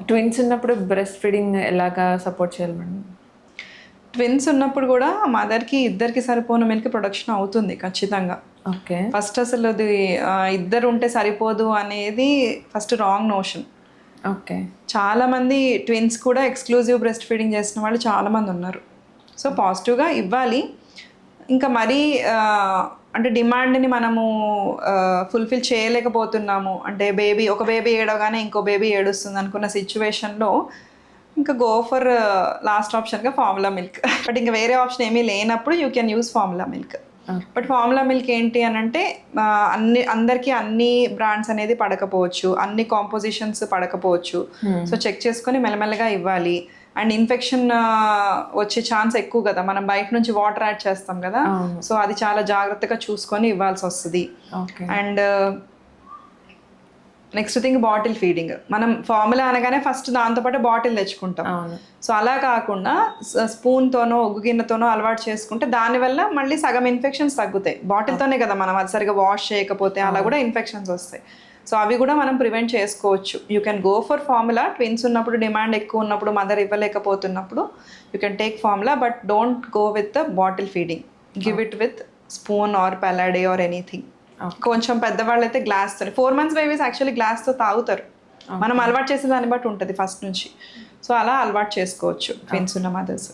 Twins ఉన్నప్పుడు breast feeding ఎలాగా support చేయాలి మేడం? ట్విన్స్ ఉన్నప్పుడు కూడా మదర్కి ఇద్దరికి సరిపోను మిల్క్ ప్రొడక్షన్ అవుతుంది ఖచ్చితంగా. ఓకే. ఫస్ట్ అసలు అది ఇద్దరు ఉంటే సరిపోదు అనేది ఫస్ట్ రాంగ్ నోషన్. ఓకే. చాలామంది ట్విన్స్ కూడా ఎక్స్క్లూజివ్ బ్రెస్ట్ ఫీడింగ్ చేసిన వాళ్ళు చాలామంది ఉన్నారు. సో పాజిటివ్గా ఇవ్వాలి. ఇంకా మరీ అంటే డిమాండ్ని మనము ఫుల్ఫిల్ చేయలేకపోతున్నాము అంటే ఒక బేబీ ఏడవగానే ఇంకో బేబీ ఏడుస్తుంది అనుకున్న సిచ్యువేషన్లో ఇంకా గో ఫర్ లాస్ట్ ఆప్షన్గా ఫార్ములా మిల్క్. బట్ ఇంకా వేరే ఆప్షన్ ఏమీ లేనప్పుడు you can use formula milk. But formula milk ఏంటి అని అంటే అందరికీ అన్ని బ్రాండ్స్ అనేది పడకపోవచ్చు, అన్ని కాంపోజిషన్స్ పడకపోవచ్చు. సో చెక్ చేసుకొని మెల్లమెల్లగా ఇవ్వాలి. అండ్ ఇన్ఫెక్షన్ వచ్చే ఛాన్స్ ఎక్కువ కదా, మనం బయట నుంచి వాటర్ యాడ్ చేస్తాం కదా. సో అది చాలా జాగ్రత్తగా చూసుకొని ఇవ్వాల్సి వస్తుంది. And next thing bottle feeding. మనం ఫార్ములా అనగానే ఫస్ట్ దాంతోపాటు బాటిల్ తెచ్చుకుంటాం. సో అలా కాకుండా స్పూన్తోనో ఒగ్గు గిన్నెతోనో అలవాటు చేసుకుంటే దానివల్ల మళ్ళీ సగం ఇన్ఫెక్షన్స్ తగ్గుతాయి. బాటిల్తోనే కదా మనం అది సరిగా వాష్ చేయకపోతే అలా కూడా ఇన్ఫెక్షన్స్ వస్తాయి. సో అవి కూడా మనం ప్రివెంట్ చేసుకోవచ్చు. You can go for formula. Twins ఉన్నప్పుడు డిమాండ్ ఎక్కువ ఉన్నప్పుడు మదర్ ఇవ్వలేకపోతున్నప్పుడు you can take formula, but don't go with the bottle feeding. Give it with spoon or పెలాడే ఆర్ ఎనీథింగ్. కొంచెం పెద్దవాళ్ళు అయితే గ్లాస్తో, 4 months బేబీస్ యాక్చువల్లీ గ్లాస్తో తాగుతారు. మనం అలవాటు చేసే దాన్ని బట్టి ఉంటుంది ఫస్ట్ నుంచి. సో అలా అలవాటు చేసుకోవచ్చు ట్విన్స్ ఉన్న మదర్స్.